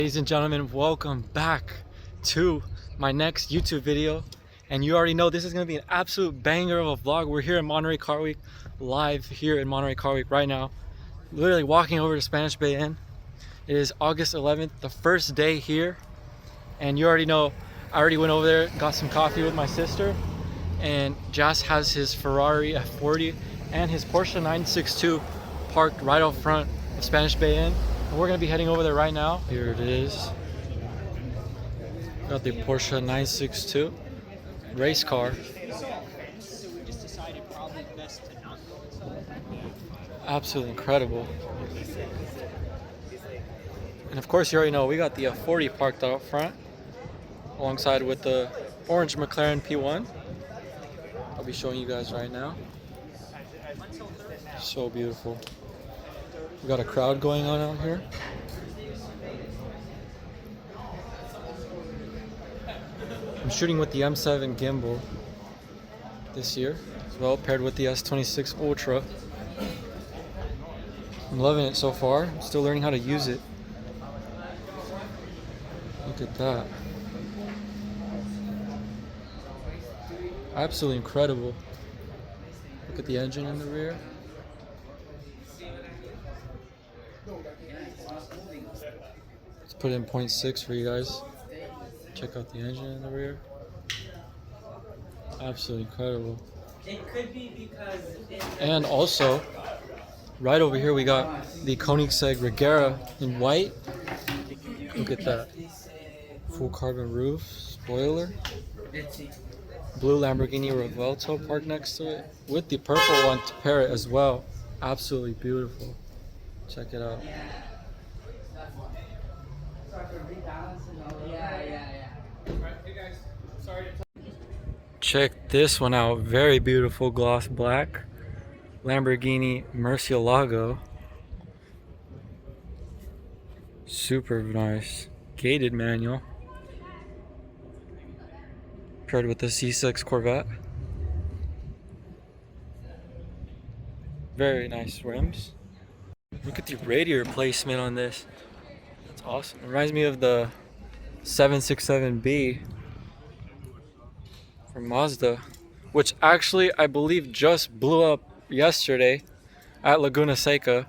Ladies and gentlemen, welcome back to my next YouTube video. And you already know this is going to be an absolute banger of a vlog. We're here in Monterey Car Week, live here in Monterey Car Week right now. Literally walking over to Spanish Bay Inn. It is August 11th, the first day here. And you already know, I already went over there, got some coffee with my sister. And Jas has his Ferrari F40 and his Porsche 962 parked right out front of Spanish Bay Inn. And we're gonna be heading over there right now. Here it is. Got the Porsche 962 race car. Absolutely incredible. And of course, you already know we got the F40 parked out front, alongside with the orange McLaren P1. I'll be showing you guys right now. So beautiful. We got a crowd going on out here. I'm shooting with the M7 gimbal this year as well, paired with the S26 Ultra. I'm loving it so far. I'm still learning how to use it. Look at that. Absolutely incredible. Look at the engine in the rear. Let's put it in 0.6 for you guys. Check out the engine in the rear. Absolutely incredible. It could be because and also, right over here we got the Koenigsegg Regera in white. Look at that. Full carbon roof, spoiler. Blue Lamborghini Revuelto parked next to it, with the purple one to pair it as well. Absolutely beautiful. Check it out. Check this one out. Very beautiful gloss black Lamborghini Murcielago. Super nice. Gated manual. Paired with the C6 Corvette. Very nice rims. Look at the radiator placement on this. That's awesome. It reminds me of the 767B from Mazda, which actually I believe just blew up yesterday at Laguna Seca.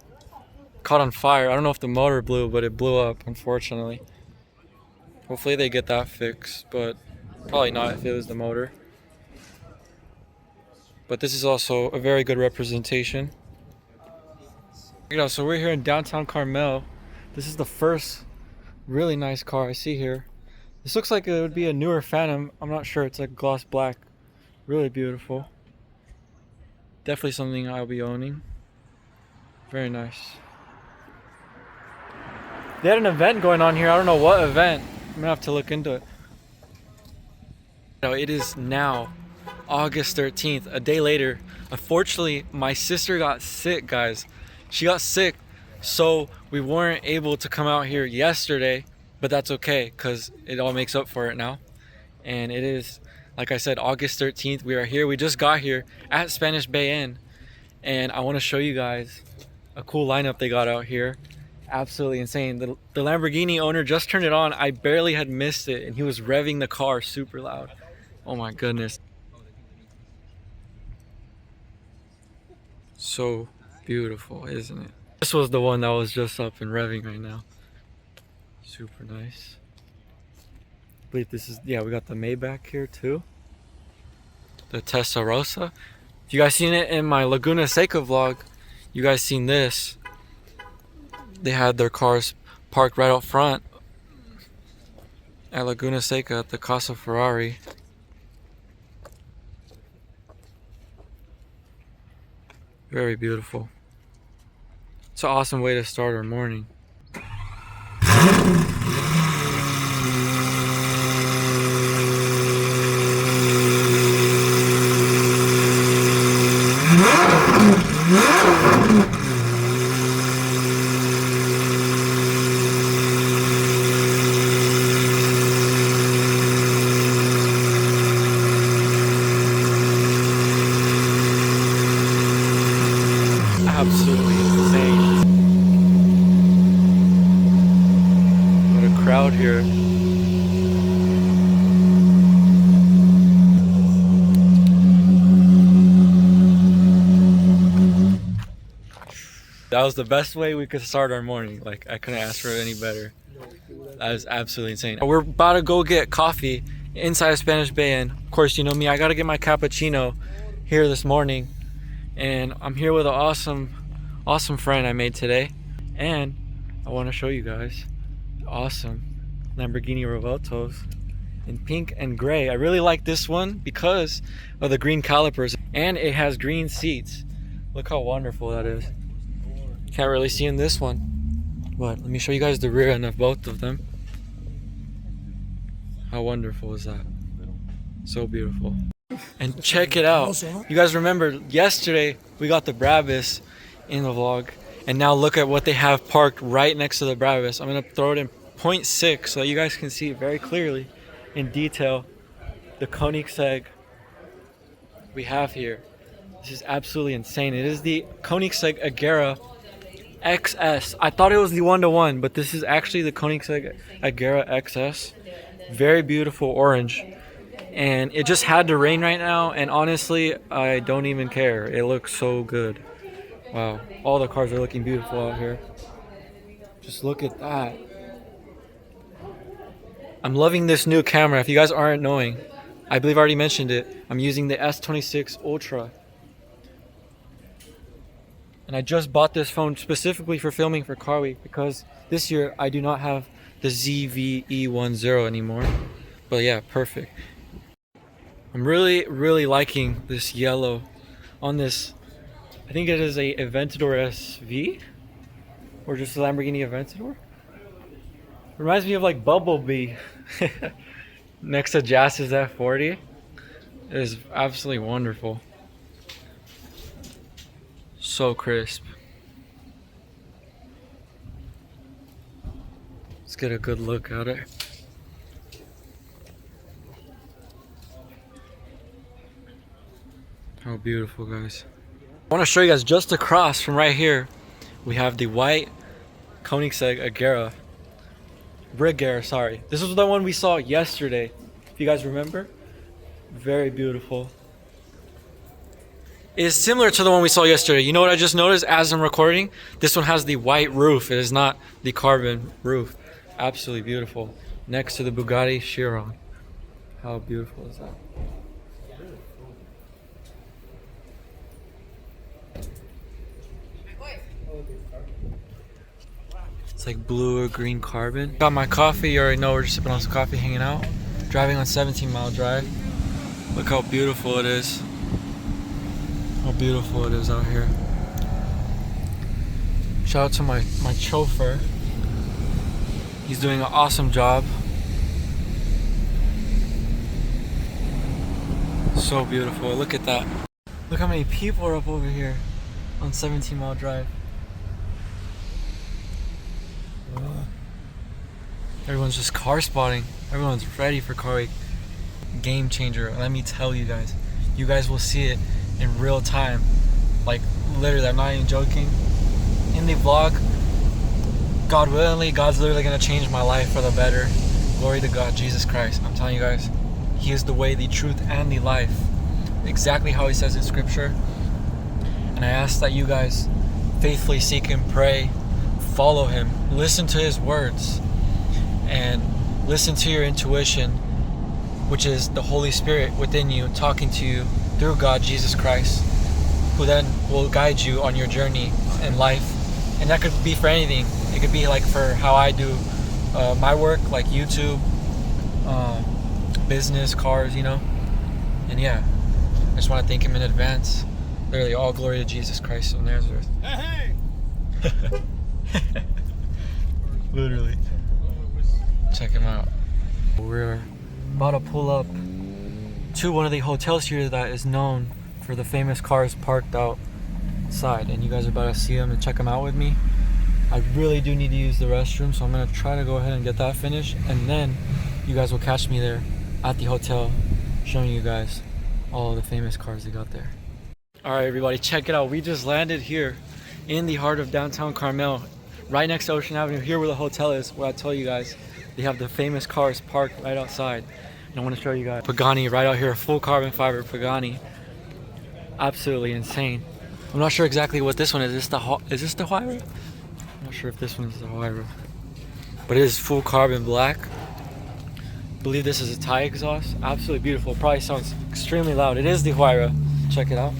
Caught on fire. I don't know if the motor blew, but it blew up, unfortunately. Hopefully they get that fixed, but probably not if it was the motor. But this is also a very good representation. You know, so we're here in downtown Carmel. This is the first really nice car I see here. This looks like it would be a newer Phantom. I'm not sure. It's like gloss black. Really beautiful. Definitely something I'll be owning. Very nice. They had an event going on here. I don't know what event. I'm gonna have to look into it. It is now August 13th, a day later. Unfortunately, my sister got sick, guys. She got sick, so we weren't able to come out here yesterday, but that's okay because it all makes up for it now. And it is, like I said, August 13th. We are here. We just got here at Spanish Bay Inn, and I want to show you guys a cool lineup they got out here. Absolutely insane. The Lamborghini owner just turned it on. I barely had missed it, and he was revving the car super loud. Oh my goodness. So beautiful, isn't it? This was the one that was just up and revving right now. Super nice. I believe this is, yeah, we got the Maybach here too. The Testarossa. If you guys seen it in my Laguna Seca vlog, you guys seen this. They had their cars parked right out front at Laguna Seca at the Casa Ferrari. Very beautiful. It's an awesome way to start our morning. Absolutely insane. crowd here. That was the best way we could start our morning. Like, I couldn't ask for it any better. That is absolutely insane. We're about to go get coffee inside of Spanish Bay, and of course, you know me, I gotta get my cappuccino here this morning. And I'm here with an awesome friend I made today, and I want to show you guys the awesome Lamborghini Revueltos in pink and gray. I really like this one because of the green calipers, and it has green seats. Look how wonderful that is. Can't really see in this one, but let me show you guys the rear end of both of them. How wonderful is that? So beautiful. And check it out. You guys remember yesterday we got the Brabus in the vlog, and now look at what they have parked right next to the Brabus. I'm gonna throw it in 0.6 so you guys can see very clearly in detail the Koenigsegg we have here. This is absolutely insane. It is the Koenigsegg Agera XS. I thought it was the 1-to-1, but this is actually the Koenigsegg Agera XS. Very beautiful orange. And it just had to rain right now, and honestly, I don't even care. It looks so good. Wow. All the cars are looking beautiful out here. Just look at that. I'm loving this new camera. If you guys aren't knowing, I believe I already mentioned it. I'm using the S26 Ultra. And I just bought this phone specifically for filming for Car Week because this year I do not have the ZVE10 anymore. But yeah, perfect. I'm really liking this yellow on this. I think it is a Aventador SV or just a Lamborghini Aventador. Reminds me of like Bumblebee next to Jazz's F40. It is absolutely wonderful. So crisp. Let's get a good look at it. How beautiful, guys. I want to show you guys just across from right here. We have the white Koenigsegg Agera. Brigera, sorry. This was the one we saw yesterday. If you guys remember. Very beautiful. It is similar to the one we saw yesterday. You know what I just noticed as I'm recording? This one has the white roof. It is not the carbon roof. Absolutely beautiful. Next to the Bugatti Chiron. How beautiful is that? It's like blue or green carbon. Got my coffee. You already know we're just sipping on some coffee, hanging out. Driving on 17-mile drive. Look how beautiful it is. How beautiful it is out here. Shout out to my chauffeur. He's doing an awesome job. So beautiful. Look at that. Look how many people are up over here on 17-mile drive. Everyone's just car spotting. Everyone's ready for Car Week. Game changer. Let me tell you guys. You guys will see it in real time. Like literally, I'm not even joking. In the vlog, God willingly, God's literally gonna change my life for the better. Glory to God, Jesus Christ. I'm telling you guys, He is the way, the truth, and the life. Exactly how He says in Scripture. And I ask that you guys faithfully seek Him, pray, follow Him, listen to His words, and listen to your intuition, which is the Holy Spirit within you talking to you through God, Jesus Christ, who then will guide you on your journey in life. And that could be for anything. It could be like for how I do my work, like YouTube, business, cars, you know. And yeah, I just want to thank Him in advance. Literally, all glory to Jesus Christ of Nazareth. Hey! Literally. Check Him out. We're about to pull up to one of the hotels here that is known for the famous cars parked outside, and you guys are about to see them and check them out with me. I really do need to use the restroom, so I'm gonna try to go ahead and get that finished, and then you guys will catch me there at the hotel showing you guys all the famous cars they got there. All right, everybody, check it out. We just landed here in the heart of downtown Carmel, right next to Ocean Avenue, here where the hotel is, where I told you guys They have the famous cars parked right outside. And I want to show you guys Pagani right out here, full carbon fiber Pagani. Absolutely insane. I'm not sure exactly what this one is. Is this the Huayra? I'm not sure if this one's the Huayra. But it is full carbon black. I believe this is a Thai exhaust. Absolutely beautiful. Probably sounds extremely loud. It is the Huayra. Check it out.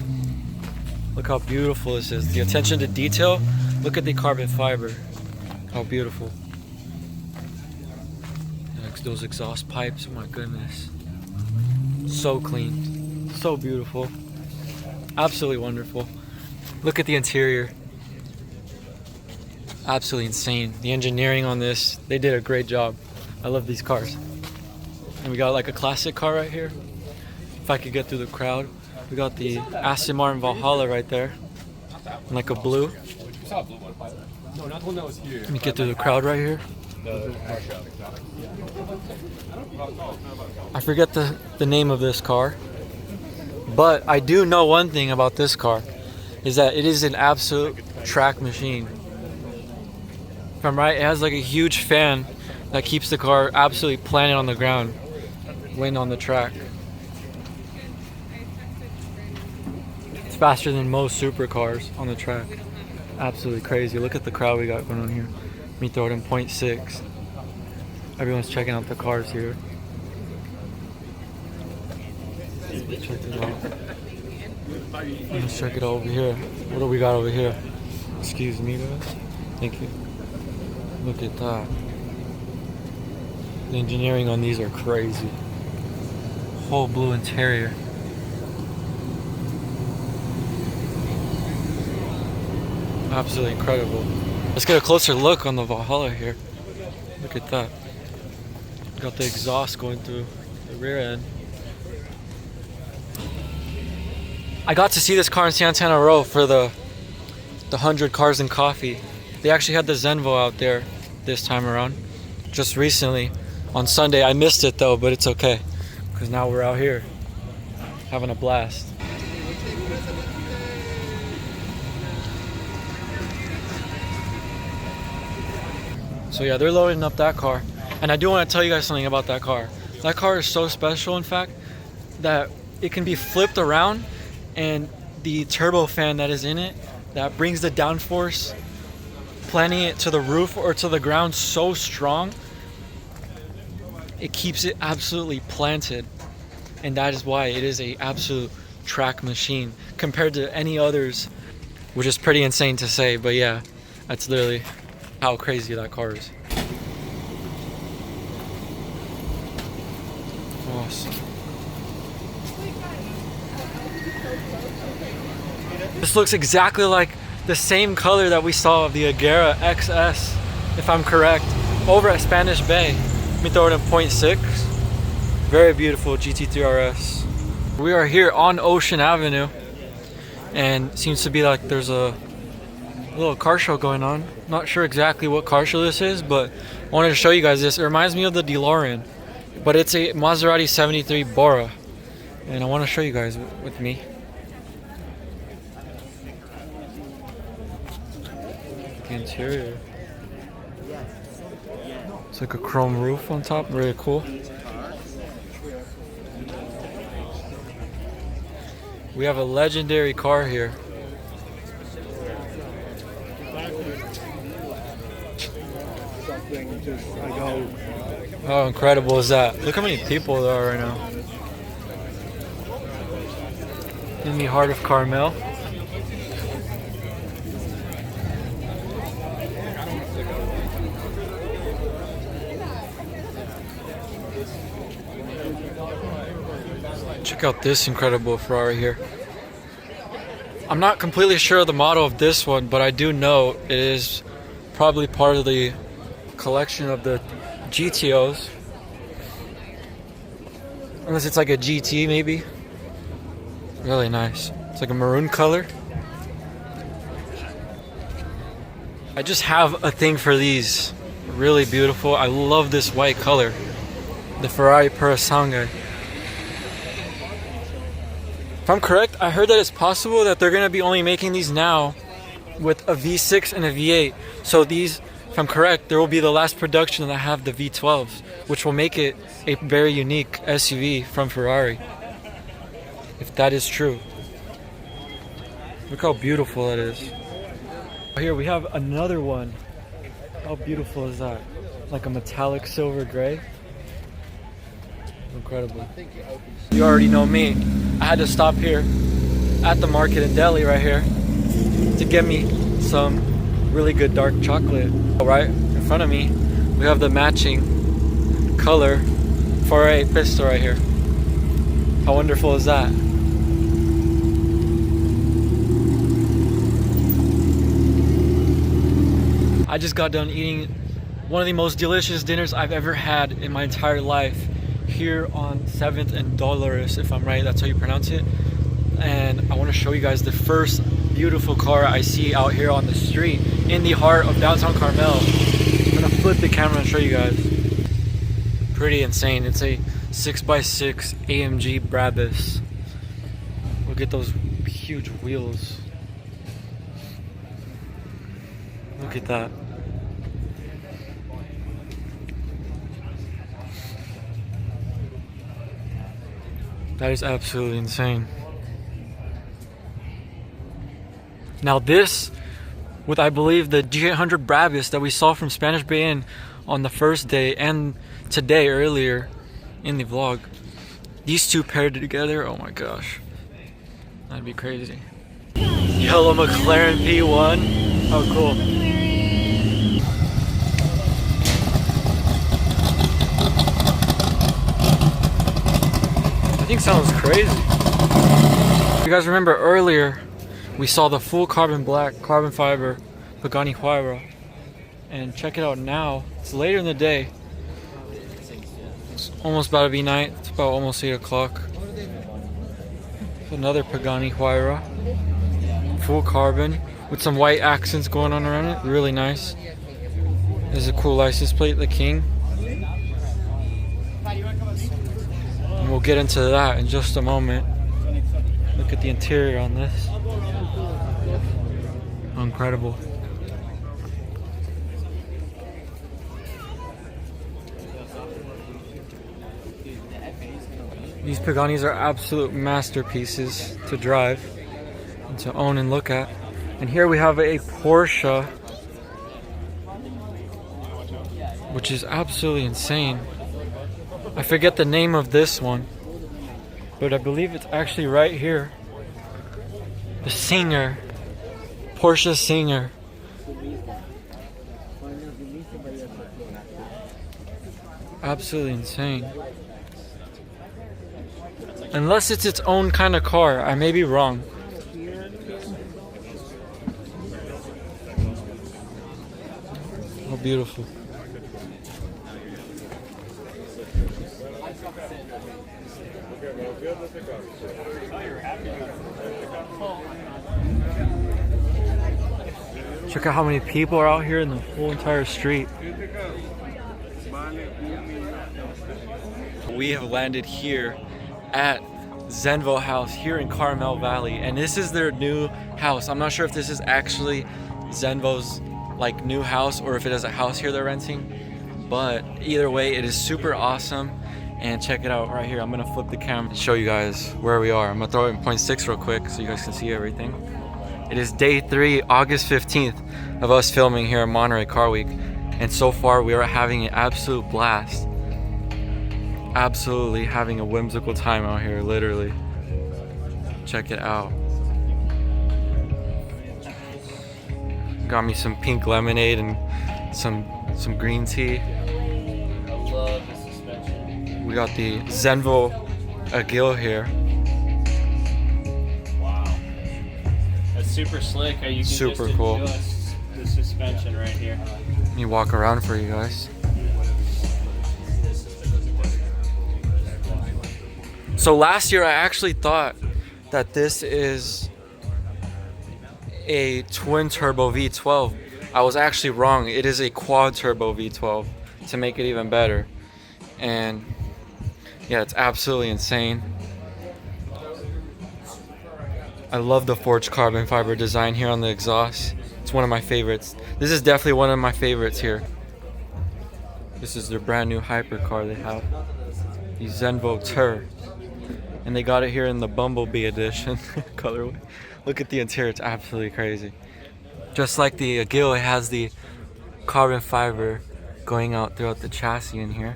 Look how beautiful this is. The attention to detail. Look at the carbon fiber. How beautiful. Those exhaust pipes, oh my goodness. So clean. So beautiful. Absolutely wonderful. Look at the interior. Absolutely insane. The engineering on this, they did a great job. I love these cars. And we got like a classic car right here. If I could get through the crowd. We got the Aston Martin Valhalla right there. And like a blue. Let me get through the crowd right here. I forget the name of this car. But I do know one thing about this car. Is that it is an absolute track machine. If I'm right, it has like a huge fan that keeps the car absolutely planted on the ground when on the track. It's faster than most supercars on the track. Absolutely crazy. Look at the crowd we got going on here. Let me throw it in 0.6. Everyone's checking out the cars here. Check it out. Let's check it out over here. What do we got over here? Excuse me, guys. Thank you. Look at that. The engineering on these are crazy. Whole blue interior. Absolutely incredible. Let's get a closer look on the Valhalla here. Look at that. Got the exhaust going through the rear end. I got to see this car in Santana Row for the 100 Cars and Coffee. They actually had the Zenvo out there this time around, just recently on Sunday. I missed it though, but it's okay because now we're out here having a blast. So yeah, they're loading up that car. And I do want to tell you guys something about that car. That car is so special, in fact, that it can be flipped around and the turbo fan that is in it that brings the downforce, planting it to the roof or to the ground so strong, it keeps it absolutely planted. And that is why it is a absolute track machine compared to any others, which is pretty insane to say, but yeah, that's literally how crazy that car is. Awesome. This looks exactly like the same color that we saw of the Agera XS, if I'm correct, over at Spanish Bay. Let me throw it in 0.6. Very beautiful GT3 RS. We are here on Ocean Avenue, and it seems to be like there's a little car show going on. Not sure exactly what car show this is, but I wanted to show you guys this. It reminds me of the DeLorean, but it's a Maserati 73 Bora, and I want to show you guys with me. The interior. It's like a chrome roof on top, really cool. We have a legendary car here. How incredible is that? Look how many people there are right now. In the heart of Carmel. Check out this incredible Ferrari here. I'm not completely sure of the model of this one, but I do know it is probably part of the collection of the GTOs. Unless it's like a GT maybe. Really nice. It's like a maroon color. I just have a thing for these. Really beautiful. I love this white color. The Ferrari Purosangue. If I'm correct, I heard that it's possible that they're going to be only making these now with a V6 and a V8. So these if I'm correct, there will be the last production that have the V12s, which will make it a very unique SUV from Ferrari. If that is true. Look how beautiful it is. Here we have another one. How beautiful is that? Like a metallic silver gray. Incredible. You already know me. I had to stop here at the market in Delhi right here to get me some really good dark chocolate. Right in front of me, we have the matching color for a pistol right here. How wonderful is that? I just got done eating one of the most delicious dinners I've ever had in my entire life here on 7th and Dolores, if I'm right, that's how you pronounce it. And I want to show you guys the first beautiful car I see out here on the street in the heart of downtown Carmel. I'm gonna flip the camera and show you guys. Pretty insane. It's a 6x6 AMG Brabus. Look at those huge wheels. Look at that. That is absolutely insane. Now this, with I believe the G800 Brabus that we saw from Spanish Bay Inn on the first day and today earlier in the vlog, these two paired together, oh my gosh, that'd be crazy. Yellow McLaren P1, how cool. That thing sounds crazy. You guys remember earlier we saw the full carbon black, carbon fiber Pagani Huayra. And check it out now. It's later in the day. It's almost about to be night. It's about almost 8 o'clock. Another Pagani Huayra. Full carbon with some white accents going on around it. Really nice. There's a cool license plate, the King. And we'll get into that in just a moment. Look at the interior on this. Incredible. These Paganis are absolute masterpieces to drive and to own and look at. And here we have a Porsche, which is absolutely insane. I forget the name of this one, but I believe it's actually right here. The Singer. Porsche Singer. Absolutely insane. Unless it's its own kind of car, I may be wrong. How beautiful. Check out how many people are out here in the whole entire street. We have landed here at Zenvo House here in Carmel Valley, and this is their new house. I'm not sure if this is actually Zenvo's like new house or if it is a house here they're renting, but either way it is super awesome. And check it out right here. I'm gonna flip the camera and show you guys where we are. I'm gonna throw it in 0.6 real quick so you guys can see everything. It is day 3, August 15th of us filming here at Monterey Car Week, and so far we are having an absolute blast. Absolutely having a whimsical time out here, literally. Check it out. Got me some pink lemonade and some green tea. I love the suspension. We got the Zenvo Agil here. Wow. That's super slick how you can Super just cool. adjust the suspension right here. Let me walk around for you guys. So last year I actually thought that this is a twin turbo V12. I was actually wrong. It is a quad turbo V12 to make it even better. And yeah, it's absolutely insane. I love the forged carbon fiber design here on the exhaust. It's one of my favorites. This is definitely one of my favorites here. This is their brand new hypercar they have. The Zenvo Agil. And they got it here in the Bumblebee edition colorway. Look at the interior, it's absolutely crazy. Just like the Agil, it has the carbon fiber going out throughout the chassis in here.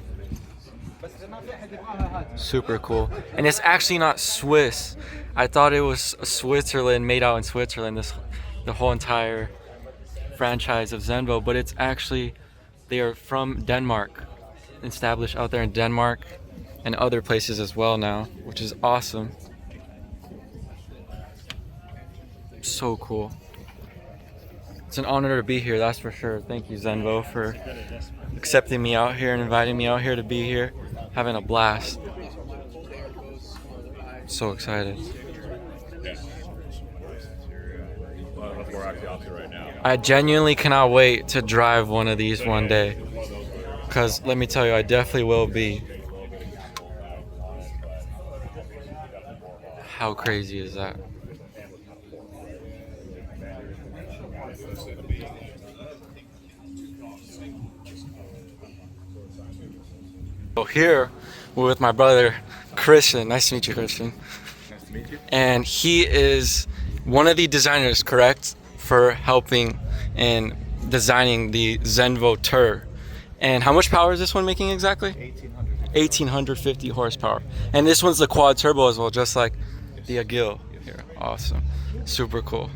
Super cool. And it's actually not Swiss. I thought it was Switzerland, made out in Switzerland, the whole entire franchise of Zenvo, but it's actually, they are from Denmark, established out there in Denmark and other places as well now, which is awesome. So cool. It's an honor to be here, that's for sure. Thank you, Zenvo, for accepting me out here and inviting me out here to be here, having a blast. So excited. I genuinely cannot wait to drive one of these one day, because let me tell you, I definitely will be. How crazy is that? So here we're with my brother Christian. Nice to meet you, Christian. Nice to meet you. And he is one of the designers, correct, for helping in designing the Zenvo Agil. And how much power is this one making exactly? 1850 horsepower. And this one's the quad turbo as well, just like the Agil here. Awesome. Super cool.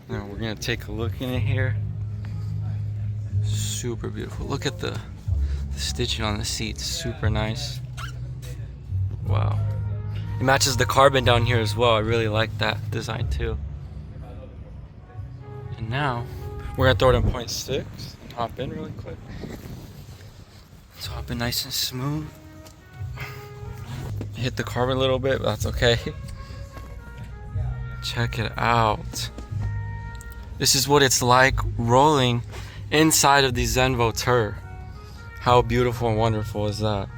Now we're gonna take a look in it here. Super beautiful. Look at the stitching on the seats. Super nice. Wow. It matches the carbon down here as well. I really like that design too. And now we're gonna throw it in 0.6 and hop in really quick. Let's hop in nice and smooth. Hit the carbon a little bit, but that's okay. Check it out. This is what it's like rolling inside of the Zenvo Agil. How beautiful and wonderful is that?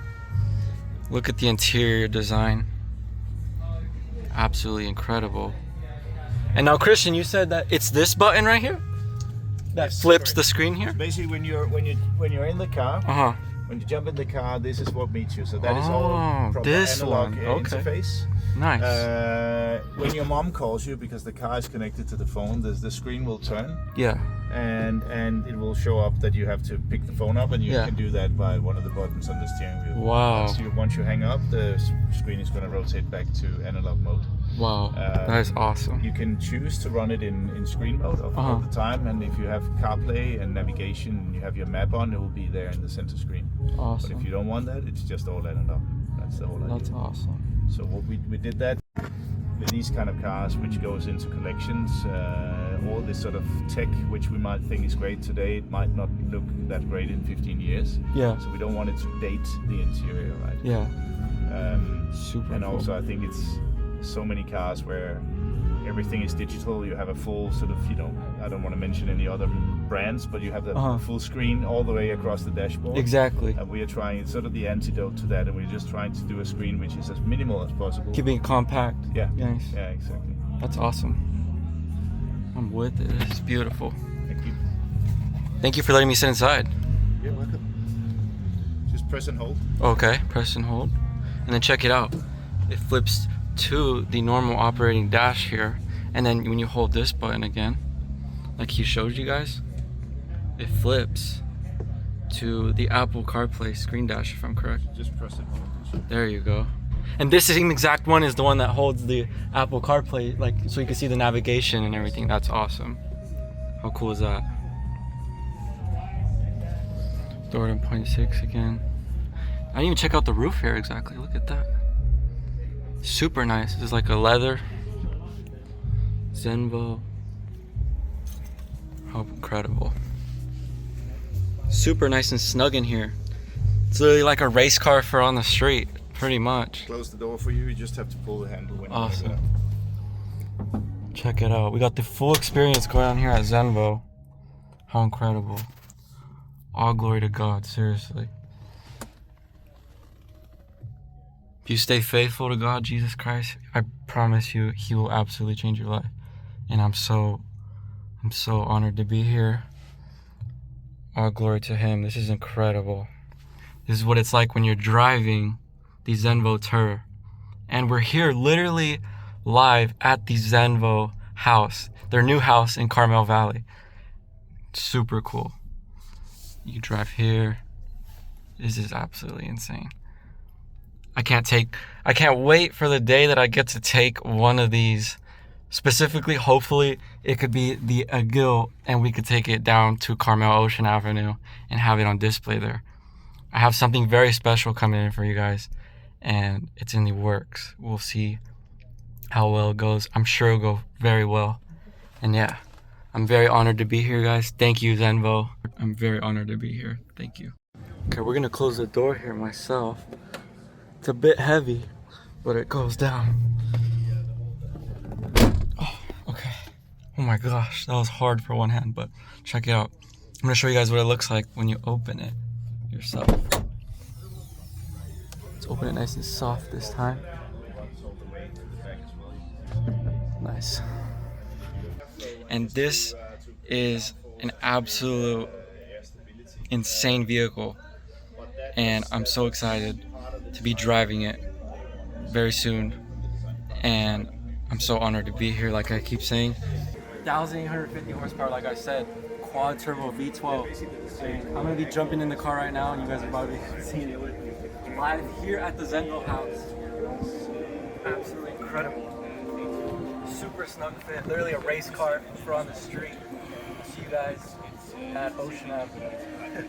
Look at the interior design. Absolutely incredible. And now, Christian, you said that it's this button right here that flips the screen here. Basically, when you're in the car, when you jump in the car, this is what meets you. So that is all proper analog interface. Nice. When your mom calls you, because the car is connected to the phone, the screen will turn. Yeah. And it will show up that you have to pick the phone up, and you can do that by one of the buttons on the steering wheel. Wow. Once you hang up, the screen is going to rotate back to analog mode. Wow. That is awesome. You can choose to run it in screen mode all the time, and if you have CarPlay and navigation and you have your map on, it will be there in the center screen. Awesome. But if you don't want that, it's just all analog. That's the whole idea. That's awesome. So what we did that with these kind of cars, which goes into collections, all this sort of tech, which we might think is great today, it might not look that great in 15 years. Yeah. So we don't want it to date the interior, right? Yeah. Super And cool. also, I think it's so many cars where everything is digital. You have a full sort of, I don't want to mention any other brands, but you have the full screen all the way across the dashboard. Exactly. And we are trying, it's sort of the antidote to that, and we're just trying to do a screen which is as minimal as possible. Keeping it compact. Yeah. Nice. Yeah, exactly. That's awesome. I'm with it. It's beautiful. Thank you. Thank you for letting me sit inside. You're welcome. Just press and hold. Okay, press and hold. And then check it out. It flips to the normal operating dash here. And then when you hold this button again, like he showed you guys, it flips to the Apple CarPlay screen dash, if I'm correct. Just press it. There you go. And this same exact one is the one that holds the Apple CarPlay, like, so you can see the navigation and everything. That's awesome. How cool is that? Throw it in 0.6 again. I didn't even check out the roof here exactly. Look at that. Super nice. This is like a leather Zenvo. How incredible. Super nice and snug in here. It's literally like a race car for on the street, pretty much. Close the door for you. You just have to pull the handle when Awesome. you go. Check it out. We got the full experience going on here at Zenvo. How incredible. All glory to God, seriously. If you stay faithful to God, Jesus Christ, I promise you, He will absolutely change your life. And I'm so I'm so honored to be here. All glory to him. This is incredible. This is what it's like when you're driving the Zenvo Tour. And we're here literally live at the Zenvo house, their new house in Carmel Valley. Super cool. You drive here. This is absolutely insane. I can't wait for the day that I get to take one of these. Specifically, hopefully, it could be the Agil, and we could take it down to Carmel Ocean Avenue and have it on display there. I have something very special coming in for you guys, and it's in the works. We'll see how well it goes. I'm sure it'll go very well. And yeah, I'm very honored to be here, guys. Thank you, Zenvo. I'm very honored to be here. Thank you. Okay, we're gonna close the door here myself. It's a bit heavy, but it goes down. Oh, okay. Oh my gosh, that was hard for one hand, but check it out. I'm gonna show you guys what it looks like when you open it yourself. Let's open it nice and soft this time. Nice. And this is an absolute insane vehicle, and I'm so excited to be driving it very soon, and I'm so honored to be here. Like I keep saying, 1,850 horsepower, like I said, quad turbo V12. And I'm gonna be jumping in the car right now, and you guys are probably seeing it with me live here at the Zenvo house. Absolutely incredible. Super snug fit, literally a race car for on the street. See you guys at Ocean Avenue.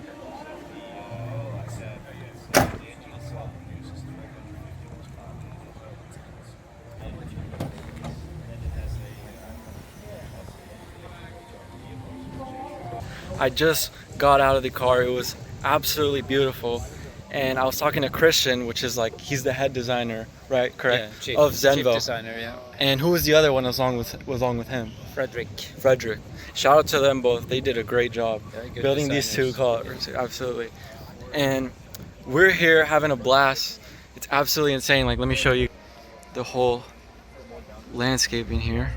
I just got out of the car. It was absolutely beautiful. And I was talking to Christian, which is like, he's the head designer, right? Correct? Yeah, of Zenvo. Chief designer, yeah. And who was the other one along with him? Frederick. Shout out to them both. They did a great job building these two designers. cars. Absolutely. And we're here having a blast. It's absolutely insane. Like, let me show you the whole landscaping here.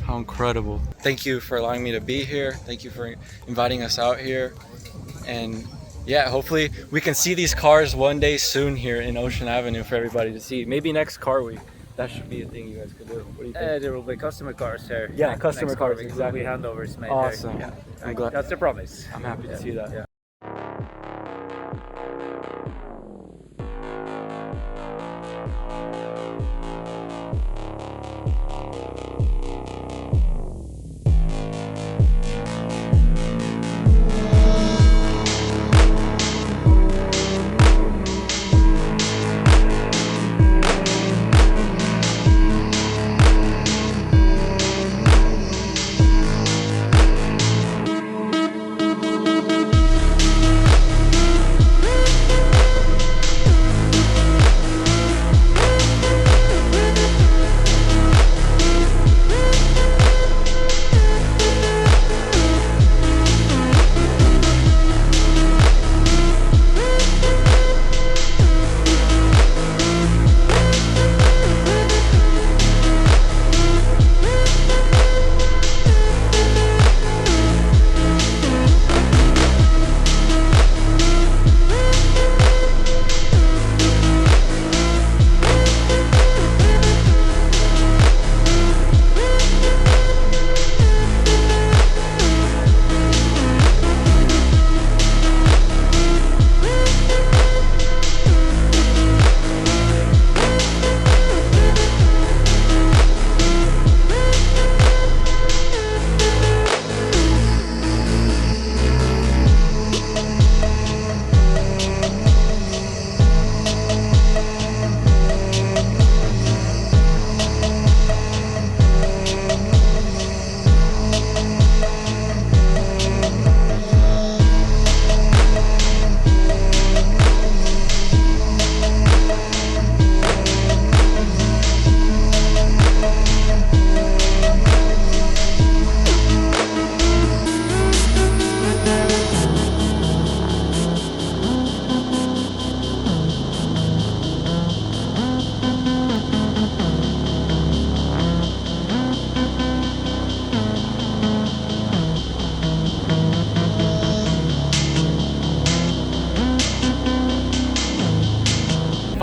How incredible. Thank you for allowing me to be here. Thank you for inviting us out here. And yeah, hopefully we can see these cars one day soon here in Ocean Avenue for everybody to see. Maybe next car week. That should be a thing you guys could do. What do you think? There will be customer cars here. Yeah, customer next cars, week exactly. Will be handovers made Awesome. there. Yeah. I'm glad. That's the promise. I'm happy to see that. Yeah.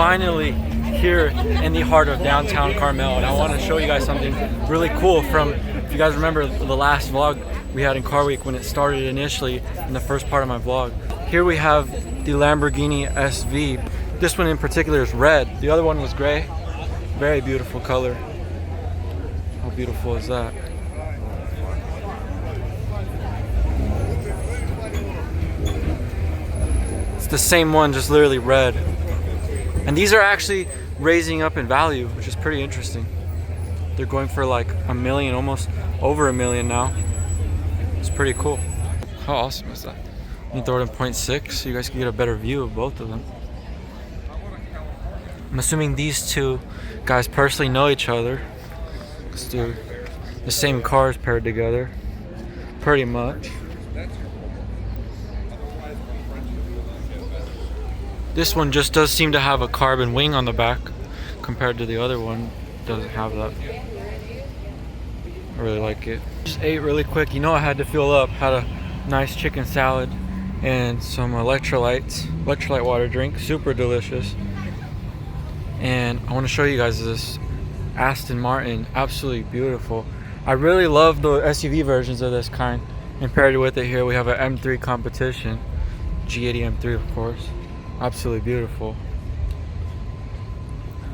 finally here in the heart of downtown Carmel, and I want to show you guys something really cool from, if you guys remember the last vlog we had in Car Week when it started initially in the first part of my vlog. Here we have the Lamborghini SV. This one in particular is red. The other one was gray. Very beautiful color. How beautiful is that? It's the same one, just literally red. And these are actually raising up in value, which is pretty interesting. They're going for like $1 million, almost over $1 million now. It's pretty cool. How awesome is that? Let me throw it in 0.6 so you guys can get a better view of both of them. I'm assuming these two guys personally know each other, because they're the same cars paired together, pretty much. This one just does seem to have a carbon wing on the back compared to the other one. Doesn't have that. I really like it. Just ate really quick. You know I had to fuel up. Had a nice chicken salad and some electrolyte water drink. Super delicious. And I want to show you guys this Aston Martin. Absolutely beautiful. I really love the SUV versions of this kind. And paired with it here we have an M3 competition. G80 M3 of course. Absolutely beautiful.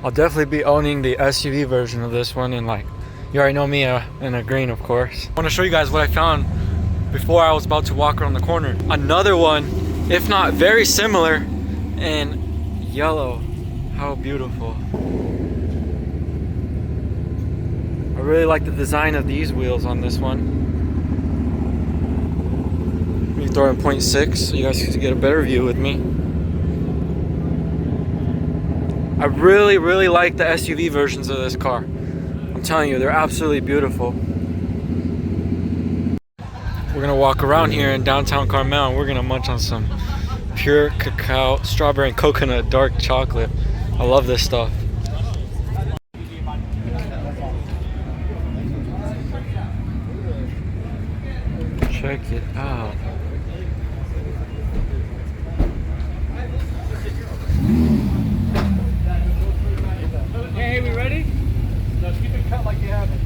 I'll definitely be owning the SUV version of this one, and like, you already know me in a green of course. I want to show you guys what I found before I was about to walk around the corner. Another one, if not very similar, in yellow. How beautiful. I really like the design of these wheels on this one. Let me throw in 0.6 so you guys can get a better view with me. I really like the SUV versions of this car. I'm telling you, they're absolutely beautiful. We're gonna walk around here in downtown Carmel and we're gonna munch on some pure cacao, strawberry and coconut dark chocolate. I love this stuff. Check it out. Hey, we ready? No, keep it cut like you have it.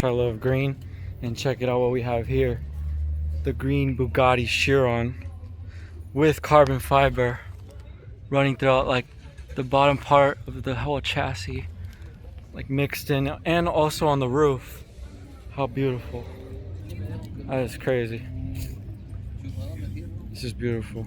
I love green, and check it out what we have here. The green Bugatti Chiron with carbon fiber running throughout like the bottom part of the whole chassis, like mixed in, and also on the roof. How beautiful. That is crazy. This is beautiful.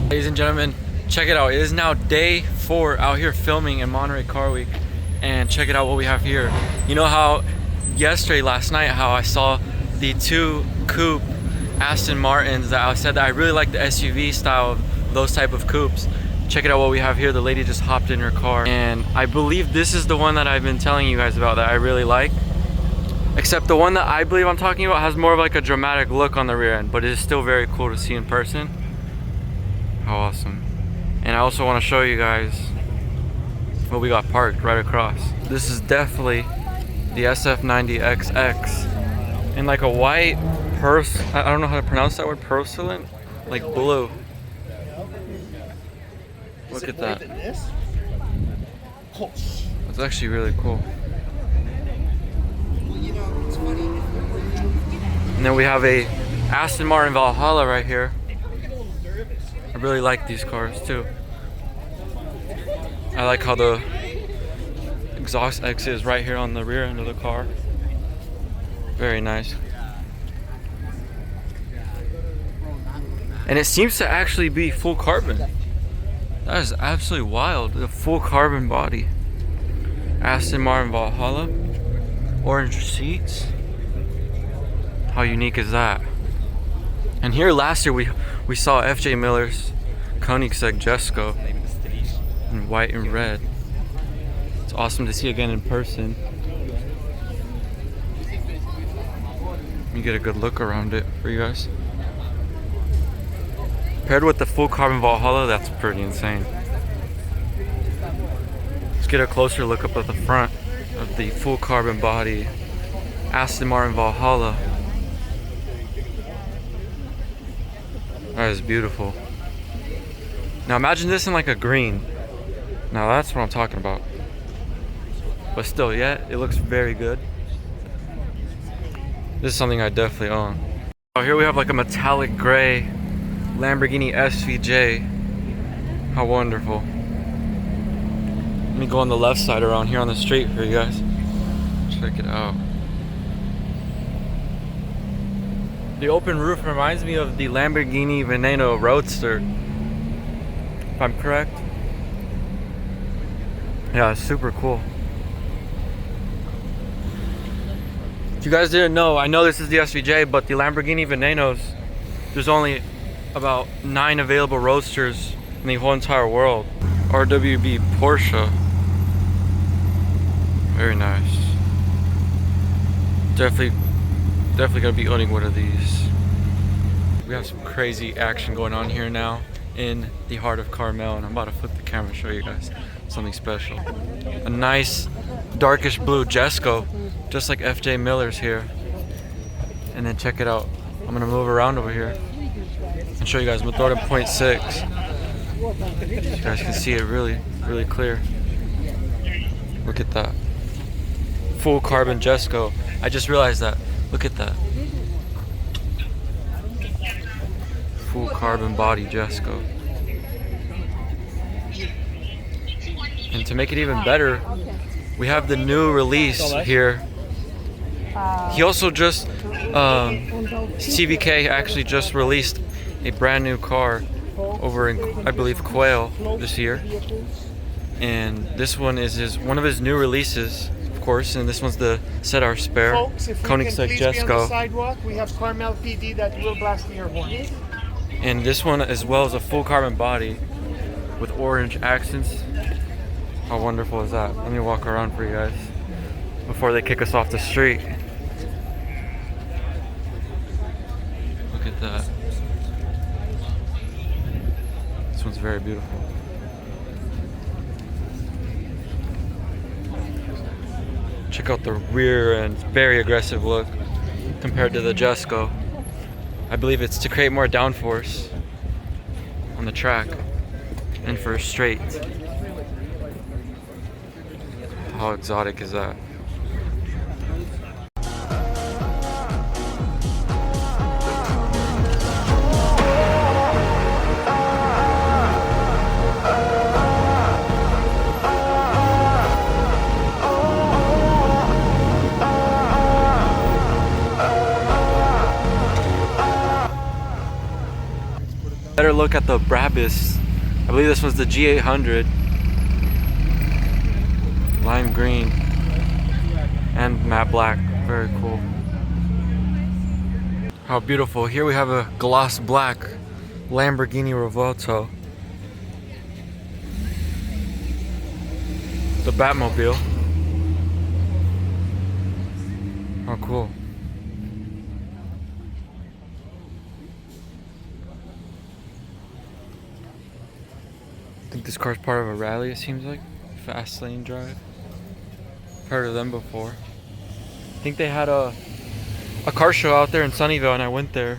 Ladies and gentlemen, check it out. It is now day 4 out here filming in Monterey Car Week, and check it out what we have here. You know how last night, how I saw the 2 coupe Aston Martins that I said that I really like the SUV style of those type of coupes. Check it out what we have here. The lady just hopped in her car, and I believe this is the one that I've been telling you guys about that I really like. Except the one that I believe I'm talking about has more of like a dramatic look on the rear end, but it is still very cool to see in person. How awesome. And I also want to show you guys what we got parked right across. This is definitely the SF90XX in like a white I don't know how to pronounce that word, porcelain, like blue. Look at that. It's actually really cool. And then we have a Aston Martin Valhalla right here. I really like these cars too. I like how the exhaust exit is right here on the rear end of the car. Very nice. And it seems to actually be full carbon. That is absolutely wild. The full carbon body. Aston Martin Valhalla. Orange seats. How unique is that? And here last year we saw FJ Miller's Koenigsegg Jesko in white and red. It's awesome to see again in person. Let me get a good look around it for you guys. Paired with the full carbon Valhalla, that's pretty insane. Let's get a closer look up at the front of the full carbon body Aston Martin Valhalla. That is beautiful. Now imagine this in like a green. Now that's what I'm talking about. But still, yeah, it looks very good. This is something I definitely own. Oh, here we have like a metallic gray Lamborghini SVJ. How wonderful. Let me go on the left side around here on the street for you guys. Check it out. The open roof reminds me of the Lamborghini Veneno Roadster, if I'm correct. Yeah, it's super cool. If you guys didn't know, I know this is the SVJ, but the Lamborghini Venenos, there's only about 9 available Roadsters in the whole entire world. RWB Porsche. Very nice. Definitely gonna be owning one of these. We have some crazy action going on here now in the heart of Carmel, and I'm about to flip the camera and show you guys something special. A nice darkish blue Jesko, just like FJ Miller's here. And then check it out. I'm gonna move around over here and show you guys. I'm gonna throw it in 0.6. So you guys can see it really clear. Look at that. Full carbon Jesko. I just realized that. Look at that. Full carbon body Jesko. And to make it even better, we have the new release here. He also just, CVK actually just released a brand new car over in, I believe, Quail this year. And this one is one of his new releases, of course, and this one's the Set Our Spare Koenigsegg Jesko. Sidewalk, we have Carmel PD that will blast the air horn. And this one as well is a full carbon body with orange accents. How wonderful is that? Let me walk around for you guys before they kick us off the street. Look at that. This one's very beautiful. Check out the rear end, very aggressive look compared to the Jesko. I believe it's to create more downforce on the track and for straight. How exotic is that? Better look at the Brabus. I believe this was the G800. Lime green and matte black. Very cool. How beautiful. Here we have a gloss black Lamborghini Revuelto. The Batmobile. How cool. I think this car's part of a rally, it seems like. Fast lane drive. Heard of them before. I think they had a car show out there in Sunnyvale and I went there.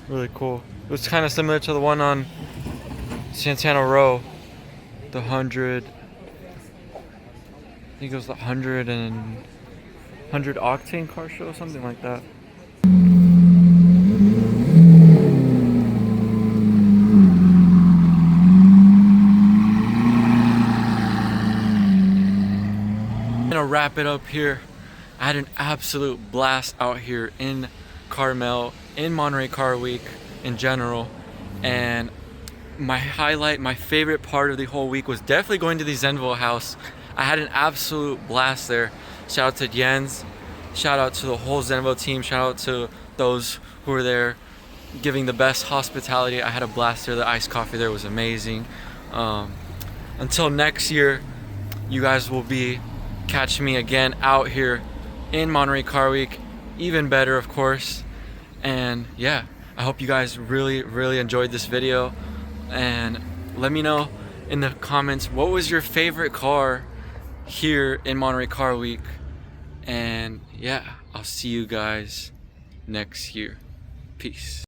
Really cool. It was kind of similar to the one on Santana Row. The 100. I think it was the 100 octane car show, something like that. Wrap it up here. I had an absolute blast out here in Carmel, in Monterey Car Week in general, and my favorite part of the whole week was definitely going to the Zenvo house. I had an absolute blast there. Shout out to Jens, shout out to the whole Zenvo team, shout out to those who were there giving the best hospitality. I had a blast there. The iced coffee there was amazing. Until next year, you guys will be catching me again out here in Monterey Car Week. Even better, of course. And yeah, I hope you guys really enjoyed this video. And let me know in the comments, what was your favorite car here in Monterey Car Week? And yeah, I'll see you guys next year. Peace.